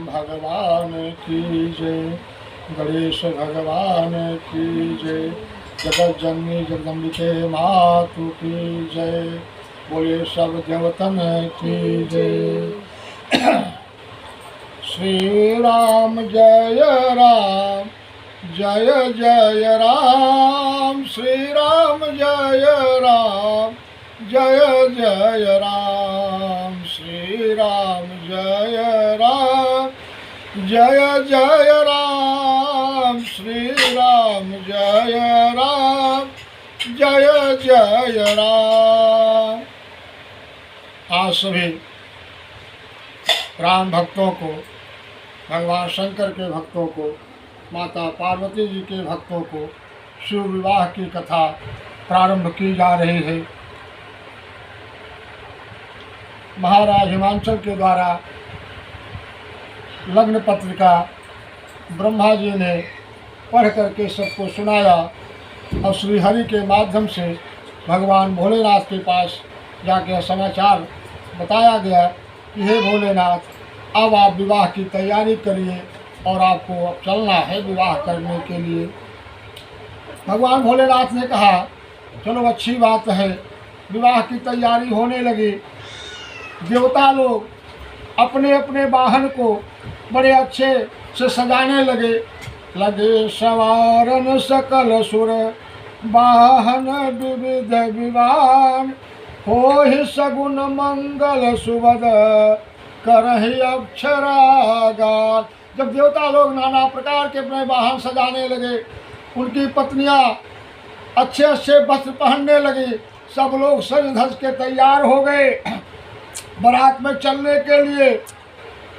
भगवान की जय। गणेश भगवान की जय। जगत जननी जगदम्बिके मातु की जय। बोले सब देवतन की जय। श्री राम जय राम जय जय राम। श्री राम जय राम जय जय राम। श्री राम जय राम जय जय राम। श्री राम जय राम जय जय राम। आज सभी राम भक्तों को, भगवान शंकर के भक्तों को, माता पार्वती जी के भक्तों को शिव विवाह की कथा प्रारंभ की जा रही है। महाराज हिमांचल के द्वारा लग्न पत्रिका ब्रह्मा जी ने पढ़ करके सबको सुनाया और श्री हरि के माध्यम से भगवान भोलेनाथ के पास जाके समाचार बताया गया कि हे भोलेनाथ, अब आप विवाह की तैयारी करिए और आपको अब चलना है विवाह करने के लिए। भगवान भोलेनाथ ने कहा चलो अच्छी बात है। विवाह की तैयारी होने लगी। देवता लोग अपने अपने वाहन को बड़े अच्छे से सजाने लगे सवारन सकल सुर वाहन विविध विवान। हो ही सगुन मंगल सुबद करहि अक्षरागान। जब देवता लोग नाना प्रकार के अपने वाहन सजाने लगे, उनकी पत्नियां अच्छे अच्छे वस्त्र पहनने लगी, सब लोग सज धज के तैयार हो गए बारात में चलने के लिए।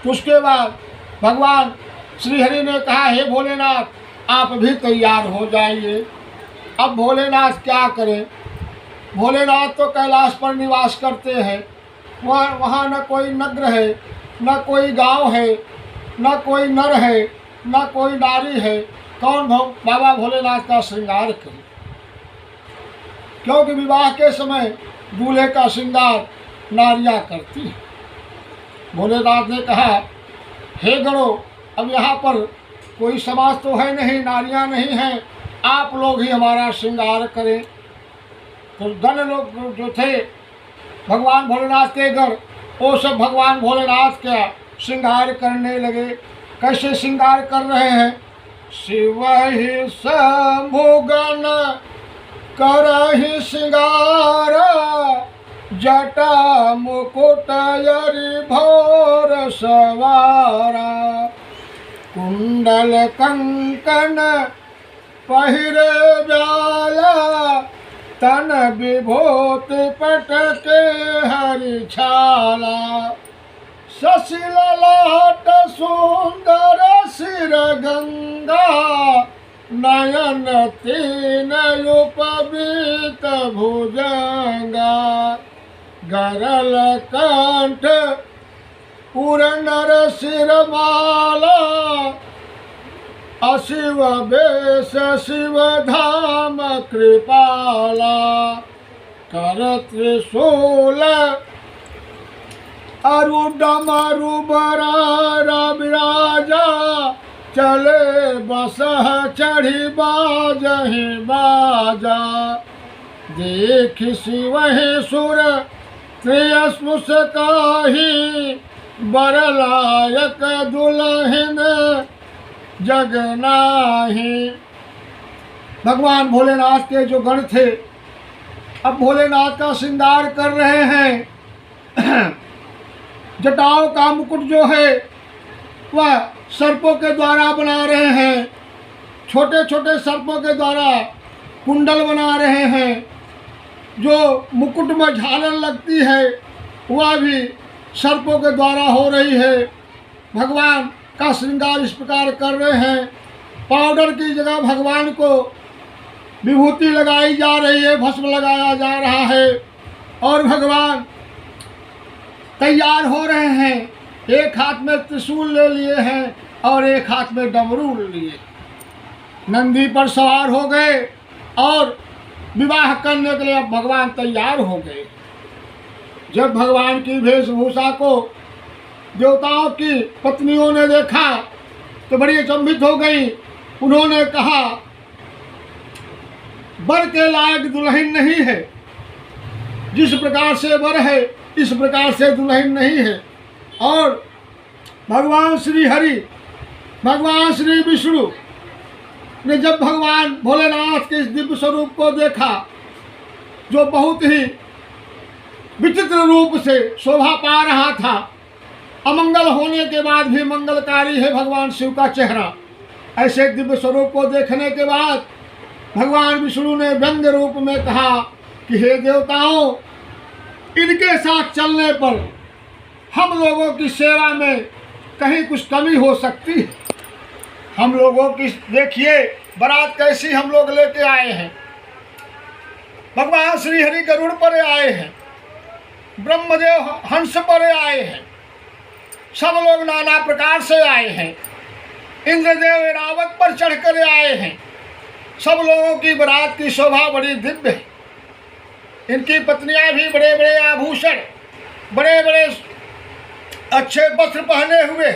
उसके बाद भगवान श्री हरि ने कहा हे भोलेनाथ, आप भी तैयार हो जाइए। अब भोलेनाथ क्या करें? भोलेनाथ तो कैलाश पर निवास करते हैं। वहाँ न कोई नगर है, न कोई गांव है, न कोई नर है, न कोई नारी है। कौन बाबा भोलेनाथ का श्रृंगार करे? क्योंकि विवाह के समय दूल्हे का श्रृंगार नारियां करती है। भोलेनाथ ने कहा हे गणों, अब यहाँ पर कोई समाज तो है नहीं, नारियां नहीं हैं, आप लोग ही हमारा श्रृंगार करें। तो गण लोग जो थे भगवान भोलेनाथ के गण, वो सब भगवान भोलेनाथ का श्रृंगार करने लगे। कैसे श्रृंगार कर रहे हैं? शिव ही शंभु गण करहि श्रृंगार। जटा मुकुट यरि भोर सवारा। कुंडल कंकन पहिरे ब्याला। तन विभूति पटके हरि छाला। शशि ललाट सुंदर सिर गंगा। नयन तीन उपवीत भुजंगा। गरल कंठ पुर नर सिरमाला। अशिव बेश शिव धाम कृपाला। कर त्रिशूल अरु डमरु बरारा विराजा। चले बसह चढ़ी बाजहि बाजा। देख शिवहि सुर त्रियस्मुष काही। बरलायक दुल्हन जगनाही। भगवान भोलेनाथ के जो गण थे अब भोलेनाथ का श्रृंगार कर रहे हैं। जटाओं का मुकुट जो है वह सर्पों के द्वारा बना रहे हैं। छोटे छोटे सर्पों के द्वारा कुंडल बना रहे हैं। जो मुकुट में झालर लगती है वह भी सर्पों के द्वारा हो रही है। भगवान का श्रृंगार इस प्रकार कर रहे हैं। पाउडर की जगह भगवान को विभूति लगाई जा रही है, भस्म लगाया जा रहा है और भगवान तैयार हो रहे हैं। एक हाथ में त्रिशूल ले लिए हैं और एक हाथ में डमरू लिए। नंदी पर सवार हो गए और विवाह करने के लिए अब भगवान तैयार हो गए। जब भगवान की वेशभूषा को देवताओं की पत्नियों ने देखा तो बड़ी अचंभित हो गई। उन्होंने कहा, वर के लायक दुल्हन नहीं है, जिस प्रकार से वर है इस प्रकार से दुल्हन नहीं है। और भगवान श्री हरि, भगवान श्री विष्णु ने जब भगवान भोलेनाथ के इस दिव्य स्वरूप को देखा, जो बहुत ही विचित्र रूप से शोभा पा रहा था, अमंगल होने के बाद भी मंगलकारी है भगवान शिव का चेहरा, ऐसे दिव्य स्वरूप को देखने के बाद भगवान विष्णु ने व्यंग रूप में कहा कि हे देवताओं, इनके साथ चलने पर हम लोगों की सेवा में कहीं कुछ कमी हो सकती है। हम लोगों की देखिए बारात कैसी हम लोग लेके आए हैं। भगवान श्री हरि गरुड़ पर आए हैं, ब्रह्मदेव हंस पर आए हैं, सब लोग नाना प्रकार से आए हैं। इंद्रदेव रावत पर चढ़कर आए हैं। सब लोगों की बारात की शोभा बड़ी दिव्य है। इनकी पत्नियां भी बड़े बड़े आभूषण, बड़े बड़े अच्छे वस्त्र पहने हुए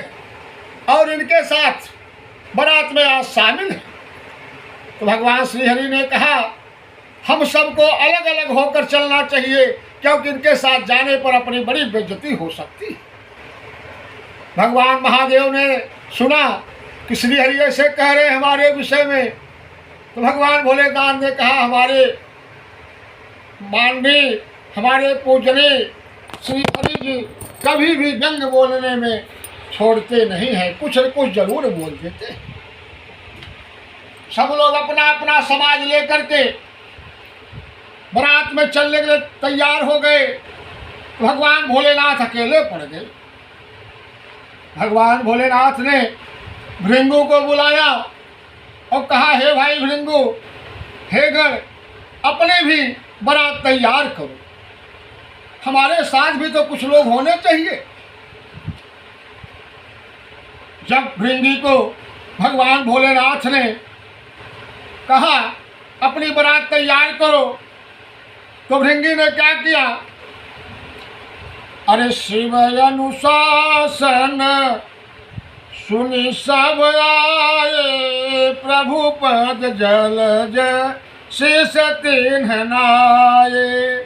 और इनके साथ बारात में आज शामिल है। तो भगवान श्री हरि ने कहा, हम सबको अलग अलग होकर चलना चाहिए, क्योंकि इनके साथ जाने पर अपनी बड़ी बेइज्जती हो सकती है। भगवान महादेव ने सुना कि श्री हरि ऐसे कह रहे हमारे विषय में, तो भगवान भोलेनाथ ने कहा, हमारे माननीय, हमारे पूजनीय श्री हरि जी कभी भी व्यंग बोलने में छोड़ते नहीं हैं, कुछ न कुछ जरूर बोल देते हैं। सब लोग अपना अपना समाज लेकर के बारात में चलने के लिए तैयार हो गए। भगवान भोलेनाथ अकेले पड़ गए। भगवान भोलेनाथ ने भृंगु को बुलाया और कहा, हे भाई भृंगु, हे गण, अपने भी बारात तैयार करो, हमारे साथ भी तो कुछ लोग होने चाहिए। जब भृंगी को भगवान भोलेनाथ ने कहा अपनी बारात तैयार करो, तो भृंगी ने क्या किया, अरे शिव अनुशासन सुनि सब आए, प्रभु पद जलज शेष तिन्ह नाये।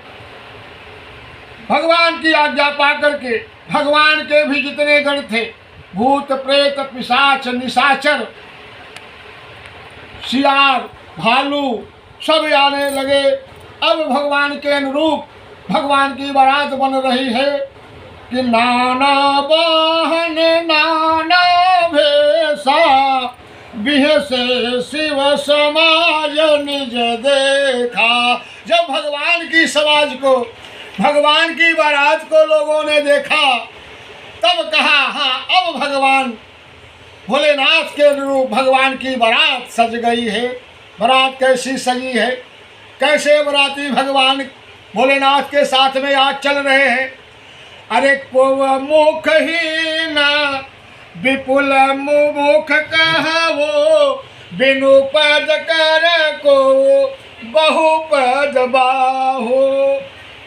भगवान की आज्ञा पा करके भगवान के भी जितने गण थे, भूत प्रेत पिशाच निशाचर सियार भालू सब आने लगे। अब भगवान के अनुरूप भगवान की बारात बन रही है कि नाना वाहन नाना भेषा, बिहसे शिव समाज निज देखा। जब भगवान की समाज को, भगवान की बारात को लोगों ने देखा, तब कहा, हाँ अब भगवान भोलेनाथ के अनुरूप भगवान की बारात सज गई है। बारात कैसी सजी है, कैसे बाराती भगवान भोलेनाथ के साथ में आज चल रहे हैं। अरे को मुखहीन विपुल मुख कहो, बिनु पद कर को बहुपद बाहो,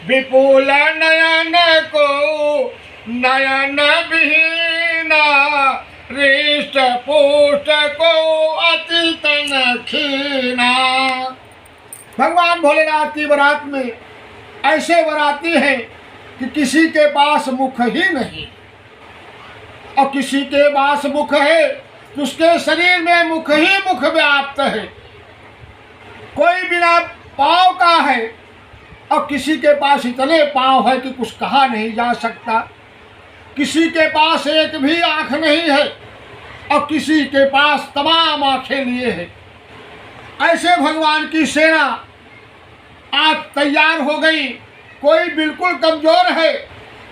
विपुल नयन को नयन विहीना, हृष्ट पुष्ट को अति तन खीना। भगवान भोलेनाथ की बारात में ऐसे बाराती हैं कि किसी के पास मुख ही नहीं, और किसी के पास मुख है तो उसके शरीर में मुख ही मुख व्याप्त है। कोई बिना पाँव का है और किसी के पास इतने पाँव है कि कुछ कहा नहीं जा सकता। किसी के पास एक भी आँख नहीं है और किसी के पास तमाम आँखें लिए है। ऐसे भगवान की सेना आज तैयार हो गई। कोई बिल्कुल कमज़ोर है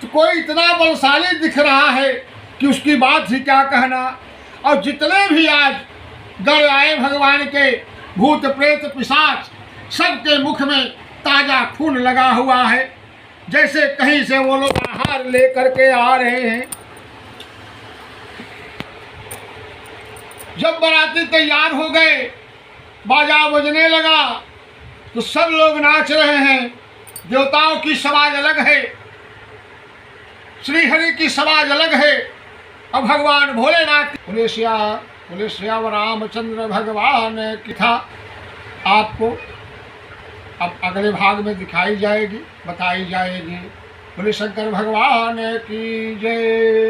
तो कोई इतना बलशाली दिख रहा है कि उसकी बात ही क्या कहना। और जितने भी आज गण आए भगवान के, भूत प्रेत पिशाच, सबके मुख में ताज़ा खून लगा हुआ है, जैसे कहीं से वो लोग आहार लेकर के आ रहे हैं। जब बाराती तैयार हो गए, बाजा बजने लगा तो सब लोग नाच रहे हैं। देवताओं की समाज अलग है, श्री हरि की समाज अलग है और भगवान भोलेनाथ बोले श्याम रामचंद्र भगवान की था आपको अब अगले भाग में दिखाई जाएगी, बताई जाएगी। बोले शंकर भगवान की जय।